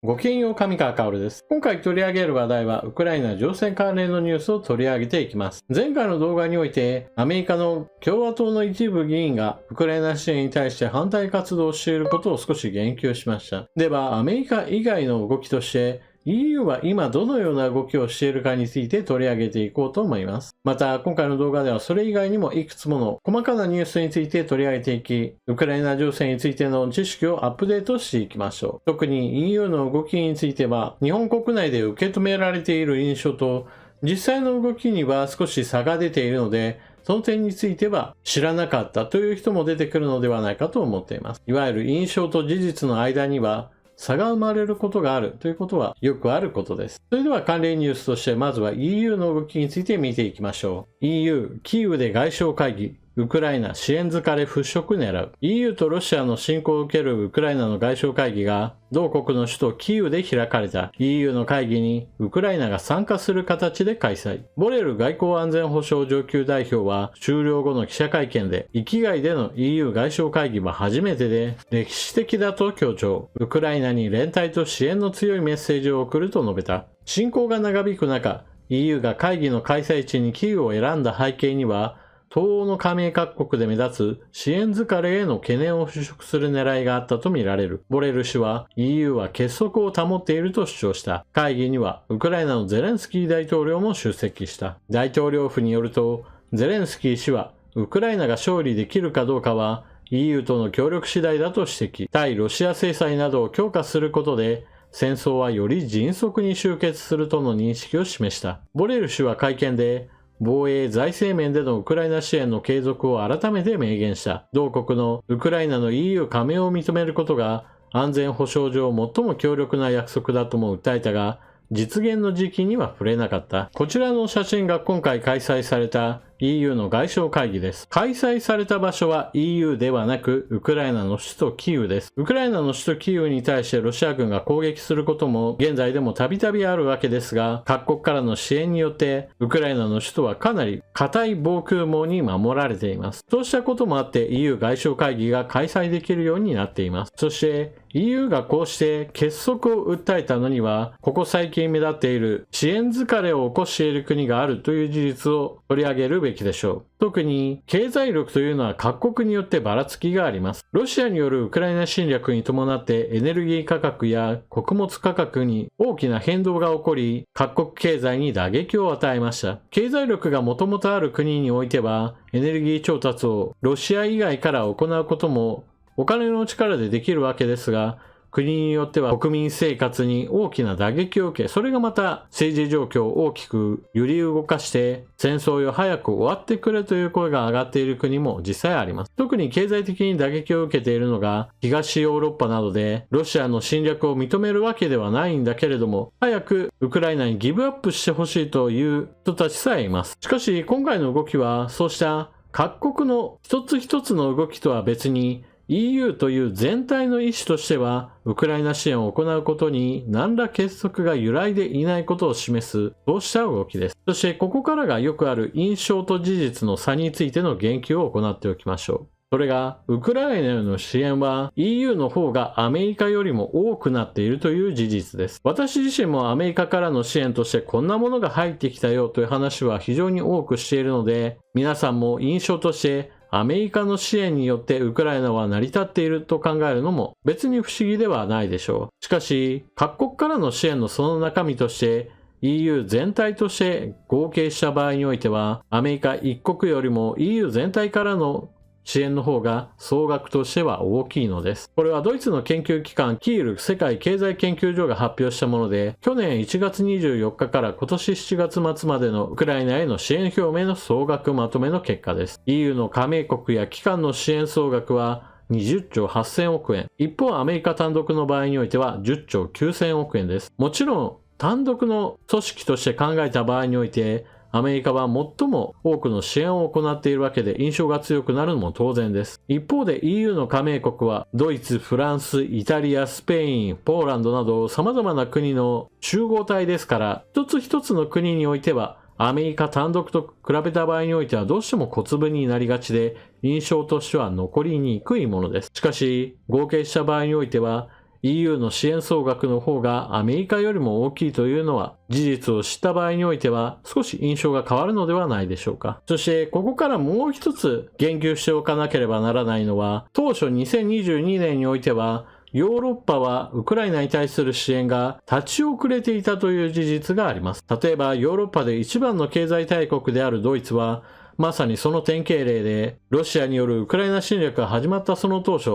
ごきげんよう、上川薫です。今回取り上げる話題は、ウクライナ情勢関連のニュースを取り上げていきます。前回の動画において、アメリカの共和党の一部議員が、ウクライナ支援に対して反対活動をしていることを少し言及しました。では、アメリカ以外の動きとして、EU は今どのような動きをしているかについて取り上げていこうと思います。また、今回の動画ではそれ以外にもいくつもの細かなニュースについて取り上げていき、ウクライナ情勢についての知識をアップデートしていきましょう。特に EU の動きについては、日本国内で受け止められている印象と、実際の動きには少し差が出ているので、その点については知らなかったという人も出てくるのではないかと思っています。いわゆる印象と事実の間には、差が生まれることがあるということはよくあることです。それでは関連ニュースとしてまずは EU の動きについて見ていきましょう。EU、キーウで外相会議。ウクライナ支援疲れ払拭狙う。EU とロシアの侵攻を受けるウクライナの外相会議が同国の首都キーウで開かれた。 EU の会議にウクライナが参加する形で開催。ボレル外交安全保障上級代表は終了後の記者会見で、域外での EU 外相会議は初めてで歴史的だと強調。ウクライナに連帯と支援の強いメッセージを送ると述べた。侵攻が長引く中、EU が会議の開催地にキーウを選んだ背景には、東欧の加盟各国で目立つ支援疲れへの懸念を払拭する狙いがあったとみられる。ボレル氏は EU は結束を保っていると主張した。会議にはウクライナのゼレンスキー大統領も出席した。大統領府によると、ゼレンスキー氏はウクライナが勝利できるかどうかは EU との協力次第だと指摘。対ロシア制裁などを強化することで、戦争はより迅速に終結するとの認識を示した。ボレル氏は会見で、防衛財政面でのウクライナ支援の継続を改めて明言した。同国のウクライナの EU 加盟を認めることが安全保障上最も強力な約束だとも訴えたが、実現の時期には触れなかった。こちらの写真が今回開催された EU の外相会議です。開催された場所は EU ではなくウクライナの首都キーウです。ウクライナの首都キーウに対してロシア軍が攻撃することも現在でもたびたびあるわけですが、各国からの支援によってウクライナの首都はかなり固い防空網に守られています。そうしたこともあって EU 外相会議が開催できるようになっています。そしてEU がこうして結束を訴えたのには、ここ最近目立っている支援疲れを起こしている国があるという事実を取り上げるべきでしょう。特に経済力というのは各国によってばらつきがあります。ロシアによるウクライナ侵略に伴ってエネルギー価格や穀物価格に大きな変動が起こり、各国経済に打撃を与えました。経済力がもともとある国においては、エネルギー調達をロシア以外から行うこともお金の力でできるわけですが、国によっては国民生活に大きな打撃を受け、それがまた政治状況を大きく揺り動かして戦争よ早く終わってくれという声が上がっている国も実際あります。特に経済的に打撃を受けているのが東ヨーロッパなどで、ロシアの侵略を認めるわけではないんだけれども、早くウクライナにギブアップしてほしいという人たちさえいます。しかし今回の動きはそうした各国の一つ一つの動きとは別に、EU という全体の意思としては、ウクライナ支援を行うことに何ら結束が揺らいでいないことを示す、そうした動きです。そしてここからがよくある印象と事実の差についての言及を行っておきましょう。それが、ウクライナへの支援は EU の方がアメリカよりも多くなっているという事実です。私自身もアメリカからの支援としてこんなものが入ってきたよという話は非常に多くしているので、皆さんも印象としてアメリカの支援によってウクライナは成り立っていると考えるのも別に不思議ではないでしょう。しかし、各国からの支援のその中身として、EU 全体として合計した場合においては、アメリカ一国よりも EU 全体からの支援の方が総額としては大きいのです。これはドイツの研究機関キール世界経済研究所が発表したもので、去年1月24日から今年7月末までのウクライナへの支援表明の総額まとめの結果です。EU の加盟国や機関の支援総額は20兆8000億円。一方、アメリカ単独の場合においては10兆9000億円です。もちろん、単独の組織として考えた場合において、アメリカは最も多くの支援を行っているわけで印象が強くなるのも当然です。一方で EU の加盟国はドイツ、フランス、イタリア、スペイン、ポーランドなど様々な国の集合体ですから、一つ一つの国においてはアメリカ単独と比べた場合においてはどうしても小粒になりがちで印象としては残りにくいものです。しかし合計した場合においては EU の支援総額の方がアメリカよりも大きいというのは、事実を知った場合においては少し印象が変わるのではないでしょうか。そしてここからもう一つ言及しておかなければならないのは、当初2022年においてはヨーロッパはウクライナに対する支援が立ち遅れていたという事実があります。例えばヨーロッパで一番の経済大国であるドイツは、まさにその典型例で、ロシアによるウクライナ侵略が始まったその当初、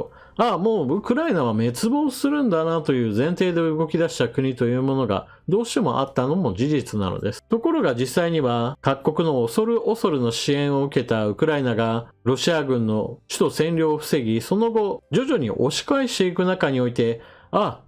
もうウクライナは滅亡するんだなという前提で動き出した国というものがどうしてもあったのも事実なのです。ところが実際には各国の恐る恐るの支援を受けたウクライナがロシア軍の首都占領を防ぎ、その後徐々に押し返していく中において、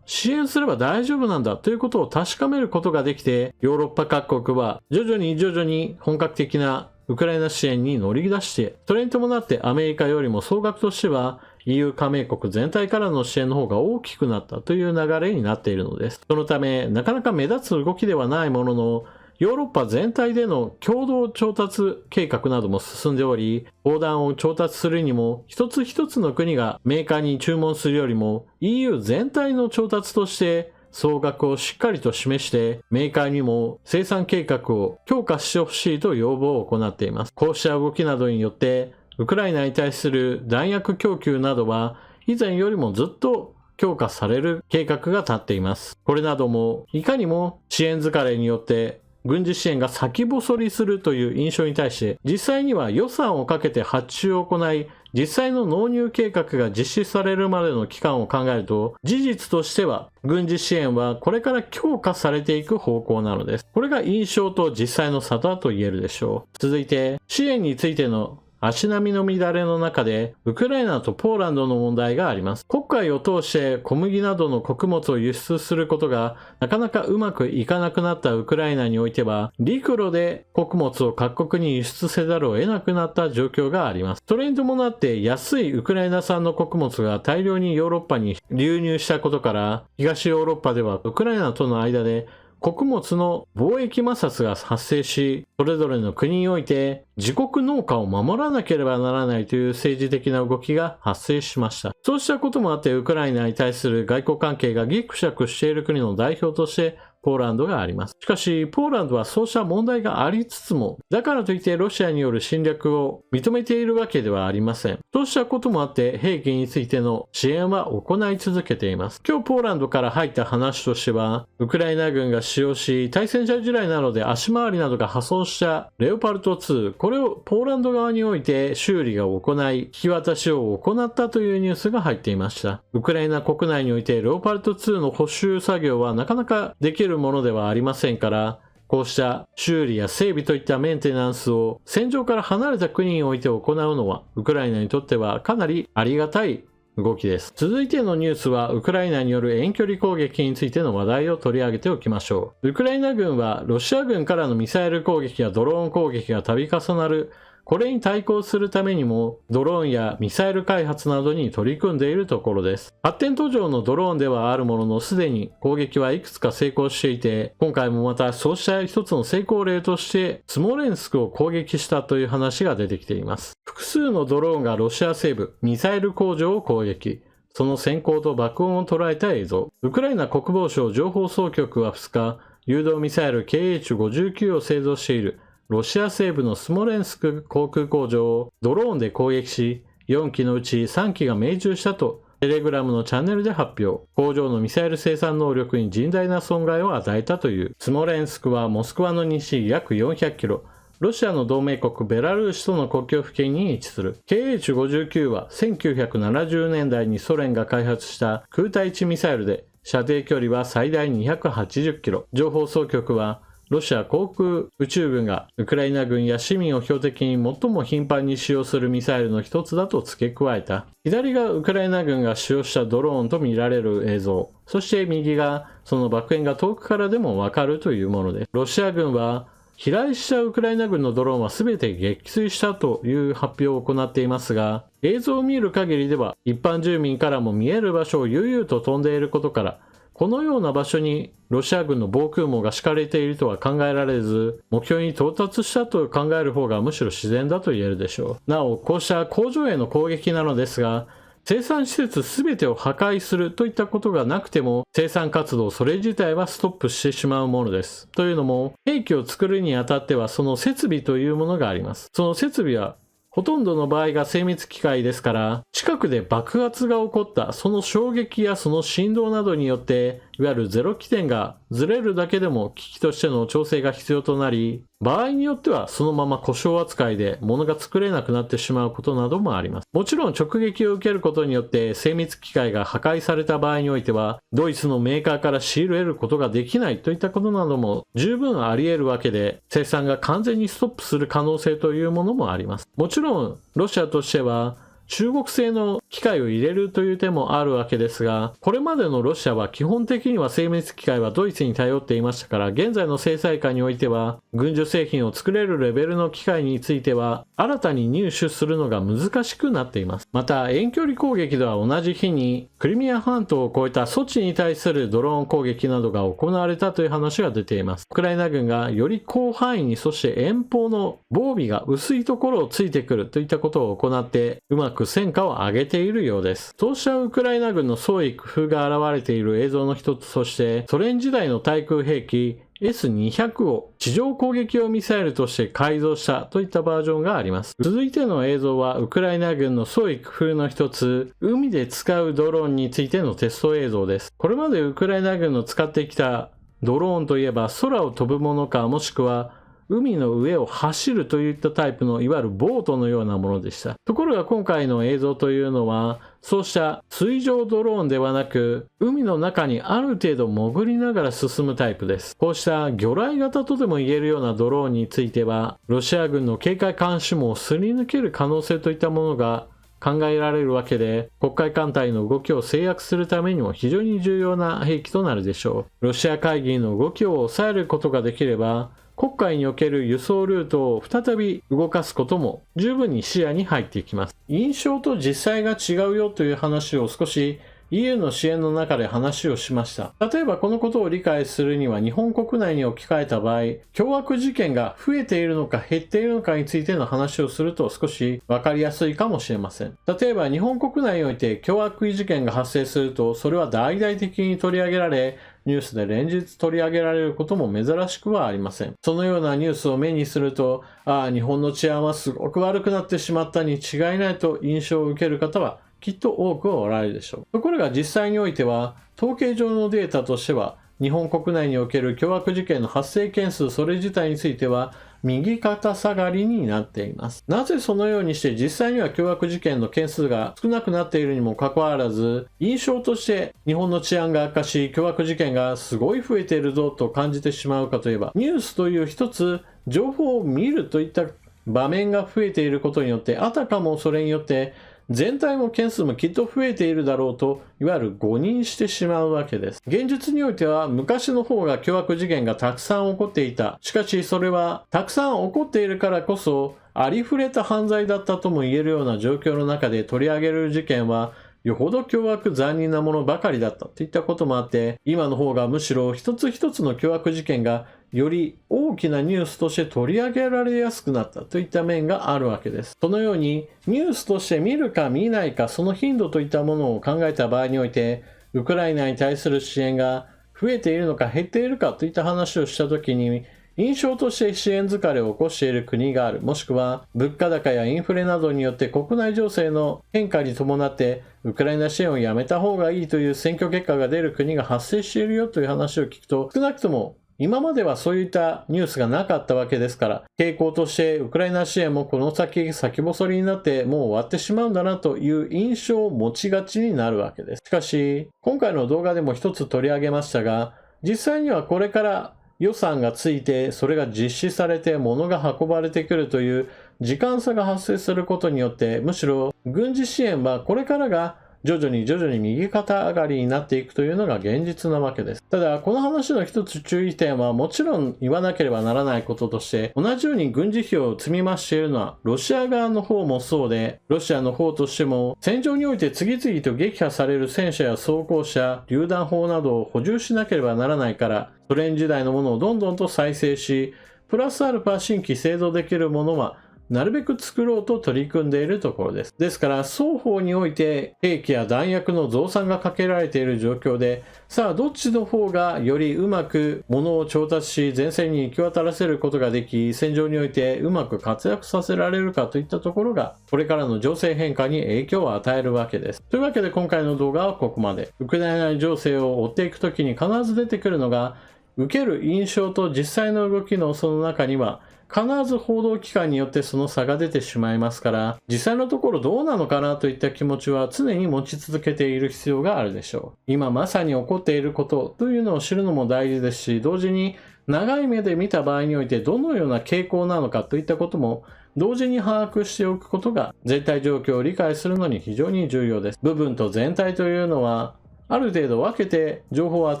支援すれば大丈夫なんだということを確かめることができて、ヨーロッパ各国は徐々に本格的なウクライナ支援に乗り出して、それに伴ってアメリカよりも総額としては EU 加盟国全体からの支援の方が大きくなったという流れになっているのです。そのため、なかなか目立つ動きではないものの、ヨーロッパ全体での共同調達計画なども進んでおり、砲弾を調達するにも一つ一つの国がメーカーに注文するよりも EU 全体の調達として総額をしっかりと示してメーカーにも生産計画を強化してほしいと要望を行っています。こうした動きなどによってウクライナに対する弾薬供給などは以前よりもずっと強化される計画が立っています。これなどもいかにも支援疲れによって軍事支援が先細りするという印象に対して、実際には予算をかけて発注を行い、実際の納入計画が実施されるまでの期間を考えると、事実としては軍事支援はこれから強化されていく方向なのです。これが印象と実際の差だと言えるでしょう。続いて、支援についての足並みの乱れの中で、ウクライナとポーランドの問題があります。黒海を通して小麦などの穀物を輸出することがなかなかうまくいかなくなったウクライナにおいては、陸路で穀物を各国に輸出せざるを得なくなった状況があります。それに伴って安いウクライナ産の穀物が大量にヨーロッパに流入したことから、東ヨーロッパではウクライナとの間で穀物の貿易摩擦が発生し、それぞれの国において自国農家を守らなければならないという政治的な動きが発生しました。そうしたこともあってウクライナに対する外交関係がギクシャクしている国の代表としてポーランドがあります。しかし、ポーランドはそうした問題がありつつも、だからといってロシアによる侵略を認めているわけではありません。そうしたこともあって、兵器についての支援は行い続けています。今日ポーランドから入った話としては、ウクライナ軍が使用し、対戦車地雷などで足回りなどが破損したレオパルト2、これをポーランド側において修理が行い、引き渡しを行ったというニュースが入っていました。ウクライナ国内においてレオパルト2の補修作業はなかなかできるものではありませんから、こうした修理や整備といったメンテナンスを戦場から離れた国において行うのは、ウクライナにとってはかなりありがたい動きです。続いてのニュースは、ウクライナによる遠距離攻撃についての話題を取り上げておきましょう。ウクライナ軍はロシア軍からのミサイル攻撃やドローン攻撃が度重なる、これに対抗するためにもドローンやミサイル開発などに取り組んでいるところです。発展途上のドローンではあるものの、すでに攻撃はいくつか成功していて、今回もまたそうした一つの成功例としてスモレンスクを攻撃したという話が出てきています。複数のドローンがロシア西部ミサイル工場を攻撃、その閃光と爆音を捉えた映像。ウクライナ国防省情報総局は2日、誘導ミサイル KH-59 を製造しているロシア西部のスモレンスク航空工場をドローンで攻撃し、4機のうち3機が命中したとテレグラムのチャンネルで発表。工場のミサイル生産能力に甚大な損害を与えたという。スモレンスクはモスクワの西約400キロ、ロシアの同盟国ベラルーシとの国境付近に位置する。KH-59 は1970年代にソ連が開発した空対地ミサイルで、射程距離は最大280キロ。情報総局は、ロシア航空宇宙軍がウクライナ軍や市民を標的に最も頻繁に使用するミサイルの一つだと付け加えた。左がウクライナ軍が使用したドローンと見られる映像。そして右がその爆炎が遠くからでもわかるというものです。ロシア軍は飛来したウクライナ軍のドローンは全て撃墜したという発表を行っていますが、映像を見る限りでは一般住民からも見える場所を悠々と飛んでいることから、このような場所にロシア軍の防空網が敷かれているとは考えられず、目標に到達したと考える方がむしろ自然だと言えるでしょう。なお、こうした工場への攻撃なのですが、生産施設全てを破壊するといったことがなくても、生産活動それ自体はストップしてしまうものです。というのも、兵器を作るにあたってはその設備というものがあります。その設備はほとんどの場合が精密機械ですから、近くで爆発が起こったその衝撃やその振動などによって、いわゆるゼロ起点がずれるだけでも機器としての調整が必要となり、場合によってはそのまま故障扱いで物が作れなくなってしまうことなどもあります。もちろん直撃を受けることによって精密機械が破壊された場合においては、ドイツのメーカーから仕入れることができないといったことなども十分あり得るわけで、生産が完全にストップする可能性というものもあります。もちろんロシアとしては中国製の機械を入れるという手もあるわけですが、これまでのロシアは基本的には精密機械はドイツに頼っていましたから、現在の制裁下においては軍需製品を作れるレベルの機械については新たに入手するのが難しくなっています。また遠距離攻撃では同じ日にクリミア半島を越えたソチに対するドローン攻撃などが行われたという話が出ています。ウクライナ軍がより広範囲に、そして遠方の防備が薄いところをついてくるといったことを行ってうまく戦果を上げているようです。そうしたウクライナ軍の創意工夫が現れている映像の一つとして、ソ連時代の対空兵器S200 を地上攻撃用ミサイルとして改造したといったバージョンがあります。続いての映像はウクライナ軍の創意工夫の一つ、海で使うドローンについてのテスト映像です。これまでウクライナ軍の使ってきたドローンといえば空を飛ぶものか、もしくは海の上を走るといったタイプのいわゆるボートのようなものでした。ところが今回の映像というのは、そうした水上ドローンではなく、海の中にある程度潜りながら進むタイプです。こうした魚雷型とでも言えるようなドローンについては、ロシア軍の警戒監視網をすり抜ける可能性といったものが考えられるわけで、黒海艦隊の動きを制約するためにも非常に重要な兵器となるでしょう。ロシア海軍の動きを抑えることができれば、黒海における輸送ルートを再び動かすことも十分に視野に入っていきます。印象と実際が違うよという話を少し EU の支援の中で話をしました。例えばこのことを理解するには日本国内に置き換えた場合、凶悪事件が増えているのか減っているのかについての話をすると少しわかりやすいかもしれません。例えば日本国内において凶悪事件が発生すると、それは大々的に取り上げられ、ニュースで連日取り上げられることも珍しくはありません。そのようなニュースを目にすると、日本の治安はすごく悪くなってしまったに違いないと印象を受ける方はきっと多くおられるでしょう。ところが実際においては、統計上のデータとしては、日本国内における凶悪事件の発生件数それ自体については右肩下がりになっています。なぜそのようにして実際には凶悪事件の件数が少なくなっているにもかかわらず、印象として日本の治安が悪化し凶悪事件がすごい増えているぞと感じてしまうかといえば、ニュースという一つ情報を見るといった場面が増えていることによって、あたかもそれによって全体の件数もきっと増えているだろうと、いわゆる誤認してしまうわけです。現実においては昔の方が凶悪事件がたくさん起こっていた。しかしそれはたくさん起こっているからこそありふれた犯罪だったとも言えるような状況の中で取り上げる事件はよほど凶悪残忍なものばかりだったといったこともあって、今の方がむしろ一つ一つの凶悪事件がより大きなニュースとして取り上げられやすくなったといった面があるわけです。そのようにニュースとして見るか見ないか、その頻度といったものを考えた場合において、ウクライナに対する支援が増えているのか減っているかといった話をしたときに、印象として支援疲れを起こしている国がある、もしくは物価高やインフレなどによって国内情勢の変化に伴ってウクライナ支援をやめた方がいいという選挙結果が出る国が発生しているよという話を聞くと、少なくとも今まではそういったニュースがなかったわけですから、傾向としてウクライナ支援もこの先先細りになってもう終わってしまうんだなという印象を持ちがちになるわけです。しかし今回の動画でも一つ取り上げましたが、実際にはこれから予算がついてそれが実施されて物が運ばれてくるという時間差が発生することによって、むしろ軍事支援はこれからが徐々に右肩上がりになっていくというのが現実なわけです。ただこの話の一つ注意点は、もちろん言わなければならないこととして、同じように軍事費を積み増しているのはロシア側の方もそうで、ロシアの方としても戦場において次々と撃破される戦車や装甲車、榴弾砲などを補充しなければならないから、ソ連時代のものをどんどんと再生し、プラスアルファ新規製造できるものはなるべく作ろうと取り組んでいるところです。ですから、双方において兵器や弾薬の増産がかけられている状況で、さあ、どっちの方がよりうまく物を調達し、前線に行き渡らせることができ、戦場においてうまく活躍させられるかといったところが、これからの情勢変化に影響を与えるわけです。というわけで、今回の動画はここまで。ウクライナ情勢を追っていくときに必ず出てくるのが、受ける印象と実際の動きのその中には、必ず報道機関によってその差が出てしまいますから、実際のところどうなのかなといった気持ちは常に持ち続けている必要があるでしょう。今まさに起こっていることというのを知るのも大事ですし、同時に長い目で見た場合においてどのような傾向なのかといったことも同時に把握しておくことが全体状況を理解するのに非常に重要です。部分と全体というのはある程度分けて情報を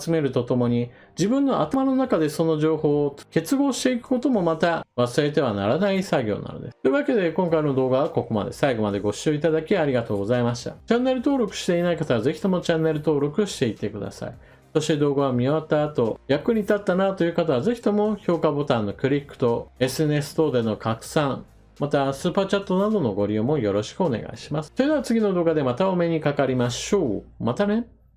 集めるとともに、自分の頭の中でその情報を結合していくこともまた忘れてはならない作業なのです。というわけで今回の動画はここまで。最後までご視聴いただきありがとうございました。チャンネル登録していない方はぜひともチャンネル登録していってください。そして動画を見終わった後、役に立ったなという方はぜひとも評価ボタンのクリックと SNS 等での拡散、またスーパーチャットなどのご利用もよろしくお願いします。それでは次の動画でまたお目にかかりましょう。またね。